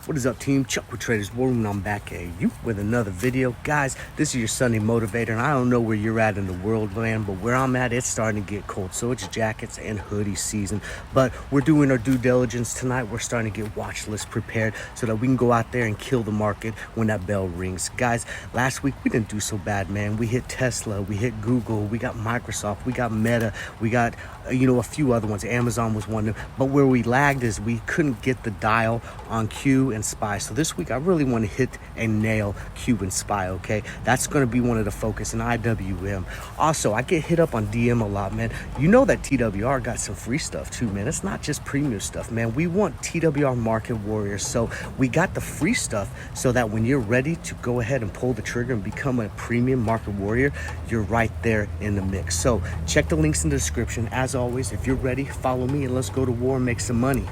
What is up, team? Chuck with Traders War Room, and I'm back at you with another video. Guys, this is your Sunday Motivator, and I don't know where you're at in the world, man, but where I'm at, it's starting to get cold, so it's jackets and hoodie season. But we're doing our due diligence tonight. We're starting to get watch lists prepared so that we can go out there and kill the market when that bell rings. Guys, last week we didn't do so bad, man. We hit Tesla, we hit Google, we got Microsoft, we got Meta, we got a few other ones. Amazon was one, but where we lagged is we couldn't get the dial on Q and SPY. So this week I really want to hit and nail Q and SPY. Okay, that's going to be one of the focus in IWM. Also, I get hit up on DM a lot, man. You know that TWR got some free stuff too, man. It's not just premium stuff, man. We want TWR market warriors, so we got the free stuff so that when you're ready to go ahead and pull the trigger and become a premium market warrior, you're right there in the mix. So check the links in the description. As always, if you're ready, follow me and let's go to war and make some money.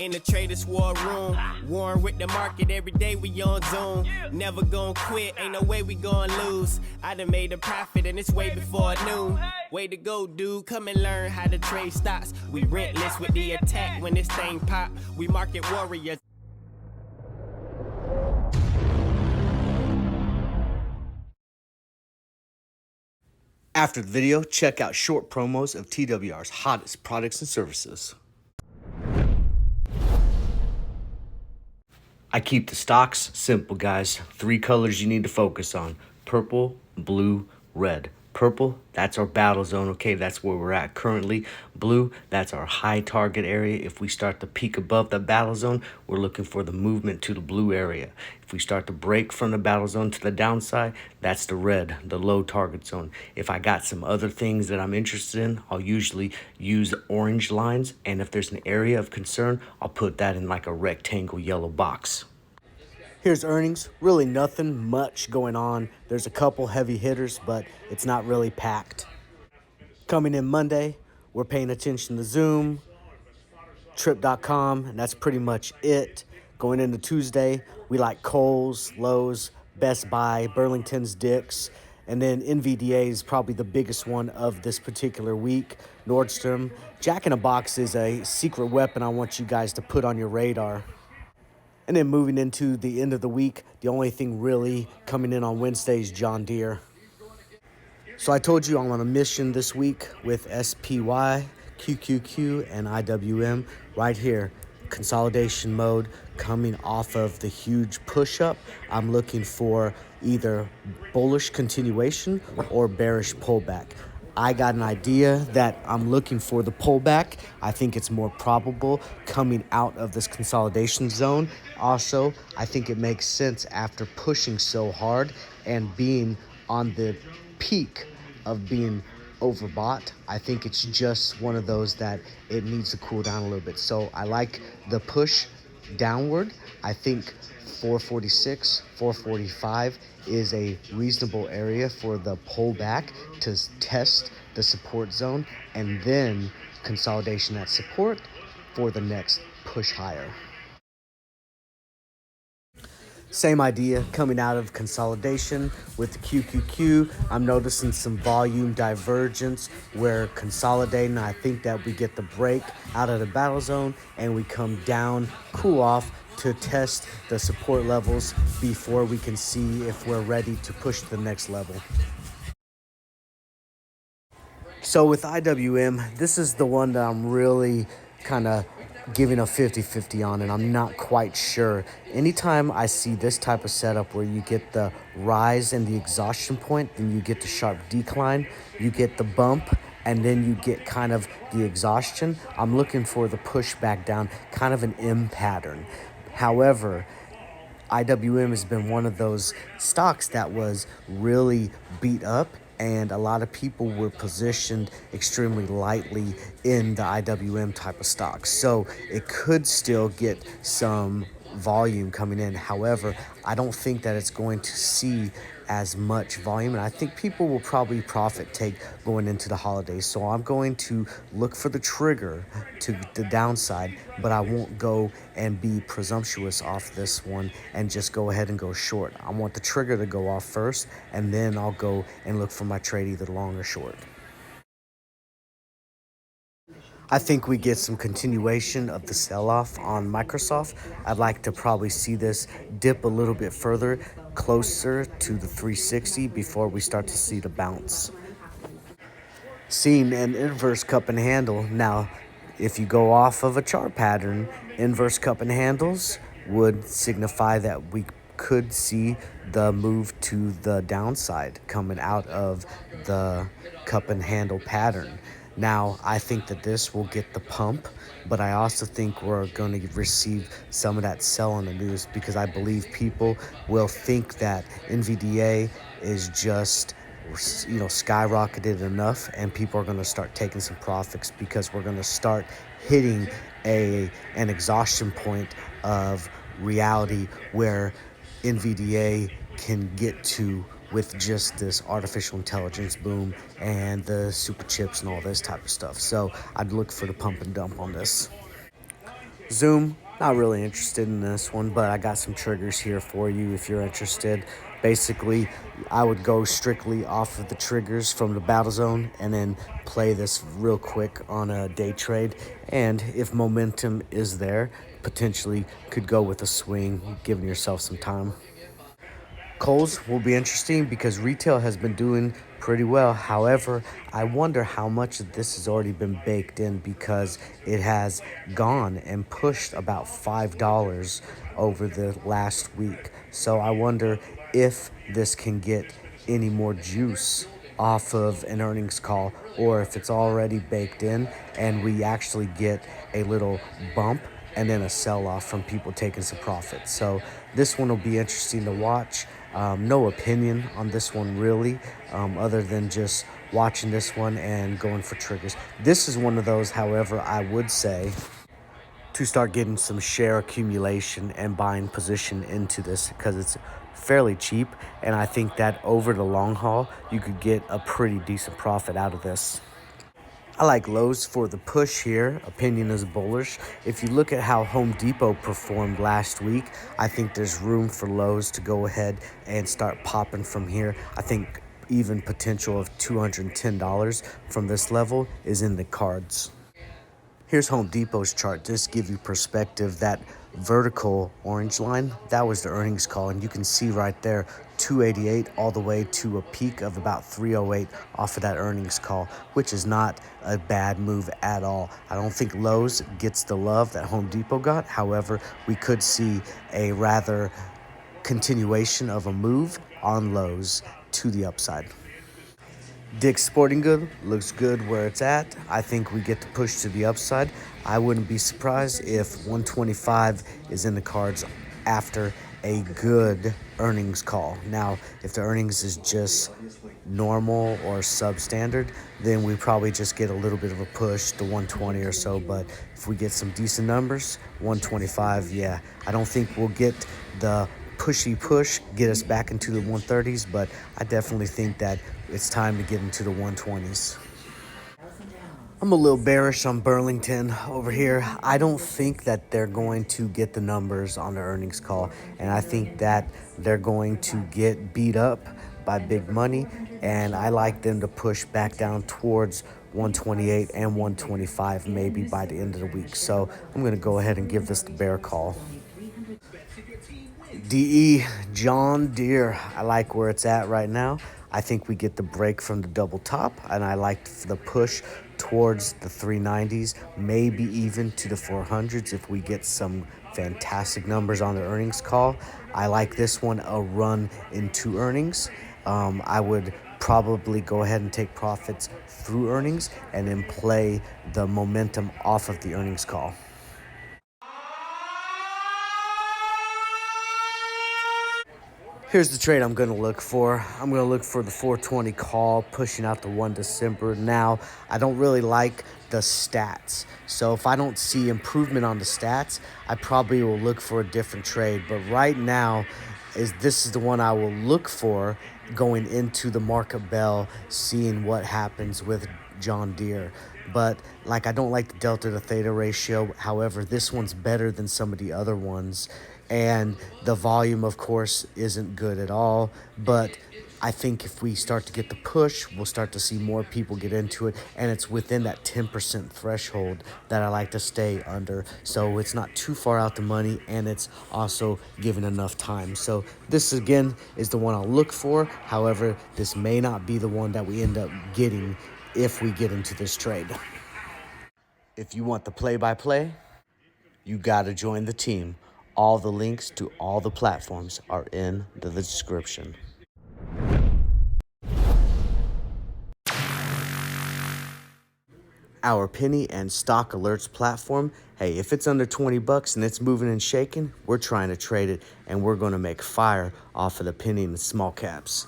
In the traders war room, warring with the market every day. We on Zoom, never gonna quit. Ain't no way we gonna lose. I done made a profit and it's way before noon. Way to go, dude. Come and learn how to trade stocks. We rentless with the attack when this thing pop. We market warriors. After the video, check out short promos of TWR's hottest products and services. I keep the stocks simple, guys. 3 colors you need to focus on: purple, blue, red. Purple, that's our battle zone, okay? That's where we're at currently. Blue, that's our high target area. If we start to peak above the battle zone, we're looking for the movement to the blue area. If we start to break from the battle zone to the downside, that's the red, the low target zone. If I got some other things that I'm interested in, I'll usually use orange lines. And if there's an area of concern, I'll put that in like a rectangle yellow box. Here's earnings. Really nothing much going on. There's a couple heavy hitters, but it's not really packed. Coming in Monday, we're paying attention to Zoom, Trip.com, and that's pretty much it. Going into Tuesday, we like Kohl's, Lowe's, Best Buy, Burlington's, Dick's, and then NVDA is probably the biggest one of this particular week. Nordstrom. Jack in a Box is a secret weapon I want you guys to put on your radar. And then moving into the end of the week, the only thing really coming in on Wednesday is John Deere. So I told you I'm on a mission this week with SPY, QQQ, and IWM right here. Consolidation mode coming off of the huge push-up. I'm looking for either bullish continuation or bearish pullback. I got an idea that I'm looking for the pullback. I think it's more probable coming out of this consolidation zone. Also, I think it makes sense after pushing so hard and being on the peak of being overbought. I think it's just one of those that it needs to cool down a little bit. So I like the push downward. I think 446, 445 is a reasonable area for the pullback to test the support zone, and then consolidation at support for the next push higher. Same idea coming out of consolidation with the QQQ. I'm noticing some volume divergence where consolidating. I think that we get the break out of the battle zone and we come down, cool off to test the support levels before we can see if we're ready to push to the next level. So with IWM, this is the one that I'm really kind of giving a 50-50 on, and I'm not quite sure. Anytime I see this type of setup where you get the rise and the exhaustion point, then you get the sharp decline, you get the bump, and then you get kind of the exhaustion, I'm looking for the push back down, kind of an M pattern. However, IWM has been one of those stocks that was really beat up, and a lot of people were positioned extremely lightly in the IWM type of stocks. So it could still get some volume coming in. However, I don't think that it's going to see as much volume, and I think people will probably profit take going into the holidays. So I'm going to look for the trigger to the downside, but I won't go and be presumptuous off this one and just go ahead and go short. I want the trigger to go off first, and then I'll go and look for my trade either long or short. I think we get some continuation of the sell-off on Microsoft. I'd like to probably see this dip a little bit further, closer to the 360 before we start to see the bounce. Seeing an inverse cup and handle. Now, if you go off of a chart pattern, inverse cup and handles would signify that we could see the move to the downside coming out of the cup and handle pattern. Now, I think that this will get the pump, but I also think we're going to receive some of that sell on the news because I believe people will think that NVDA is just skyrocketed enough, and people are going to start taking some profits because we're going to start hitting an exhaustion point of reality where NVDA can get to with just this artificial intelligence boom and the super chips and all this type of stuff. So I'd look for the pump and dump on this. Zoom, not really interested in this one, but I got some triggers here for you if you're interested. Basically, I would go strictly off of the triggers from the battle zone and then play this real quick on a day trade. And if momentum is there, potentially could go with a swing, giving yourself some time. Coles will be interesting because retail has been doing pretty well. However, I wonder how much of this has already been baked in because it has gone and pushed about $5 over the last week. So I wonder if this can get any more juice off of an earnings call or if it's already baked in and we actually get a little bump and then a sell-off from people taking some profits. So this one will be interesting to watch. No opinion on this one really, other than just watching this one and going for triggers. This is one of those, however, I would say to start getting some share accumulation and buying position into this because it's fairly cheap, and I think that over the long haul, you could get a pretty decent profit out of this. I like Lowe's for the push here. Opinion is bullish. If you look at how Home Depot performed last week, I think there's room for Lowe's to go ahead and start popping from here. I think even potential of $210 from this level is in the cards. Here's Home Depot's chart. Just give you perspective. That vertical orange line, that was the earnings call, and you can see right there 288 all the way to a peak of about 308 off of that earnings call, which is not a bad move at all. I don't think Lowe's gets the love that Home Depot got. However, we could see a rather continuation of a move on Lowe's to the upside. Dick's Sporting Good looks good where it's at. I think we get to push to the upside. I wouldn't be surprised if 125 is in the cards after a good earnings call. Now, if the earnings is just normal or substandard, then we probably just get a little bit of a push to 120 or so. But if we get some decent numbers, 125, yeah. I don't think we'll get the pushy push, get us back into the 130s, but I definitely think that it's time to get into the 120s. I'm a little bearish on Burlington over here. I don't think that they're going to get the numbers on the earnings call, and I think that they're going to get beat up by big money, and I like them to push back down towards 128 and 125 maybe by the end of the week. So I'm going to go ahead and give this the bear call. DE, John Deere, I like where it's at right now. I think we get the break from the double top, and I like the push towards the 390s, maybe even to the 400s if we get some fantastic numbers on the earnings call. I like this one a run into earnings. I would probably go ahead and take profits through earnings and then play the momentum off of the earnings call. Here's the trade I'm going to look for. I'm going to look for the 420 call pushing out to 1 December. Now, I don't really like the stats. So if I don't see improvement on the stats, I probably will look for a different trade. But right now, this is the one I will look for going into the market bell, seeing what happens with John Deere. but like I don't like the delta to theta ratio. However, this one's better than some of the other ones, and the volume, of course, isn't good at all. But I think if we start to get the push, we'll start to see more people get into it, and it's within that 10% threshold that I like to stay under. So it's not too far out the money, and it's also given enough time. So this again is the one I'll look for. However, this may not be the one that we end up getting if we get into this trade. If you want the play-by-play, you got to join the team. All the links to all the platforms are in the description. Our penny and stock alerts platform, hey, if it's under 20 bucks and it's moving and shaking, we're trying to trade it, and we're going to make fire off of the penny and the small caps.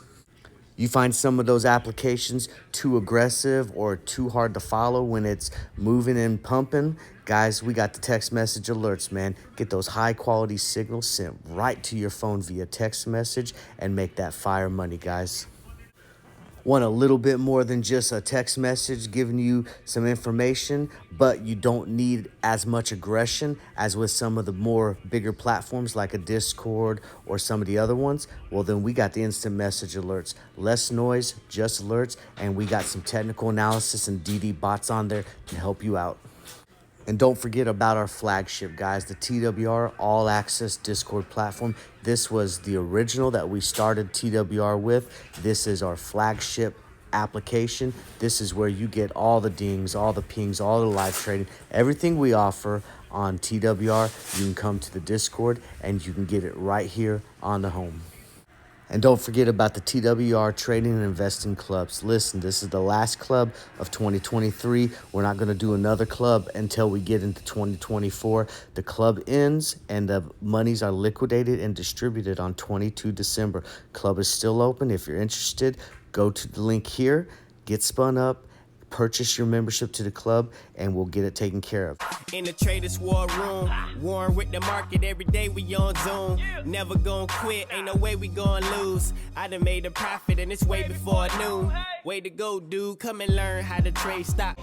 You find some of those applications too aggressive or too hard to follow when it's moving and pumping. Guys, we got the text message alerts, man. Get those high quality signals sent right to your phone via text message and make that fire money, guys. Want a little bit more than just a text message giving you some information, but you don't need as much aggression as with some of the more bigger platforms like a Discord or some of the other ones? Well, then we got the instant message alerts. Less noise, just alerts, and we got some technical analysis and DD bots on there to help you out. And don't forget about our flagship, guys, the TWR All Access Discord platform. This was the original that we started TWR with. This is our flagship application. This is where you get all the dings, all the pings, all the live trading, everything we offer on TWR. You can come to the Discord and you can get it right here on the home. And don't forget about the TWR Trading and Investing Clubs. Listen, this is the last club of 2023. We're not going to do another club until we get into 2024. The club ends and the monies are liquidated and distributed on 22 December. Club is still open. If you're interested, go to the link here, get spun up, purchase your membership to the club, and we'll get it taken care of. In the traders war room, warring with the market every day we on Zoom. Never gonna quit, ain't no way we gonna lose. I done made a profit and it's way before noon. Way to go, dude, come and learn how to trade stock.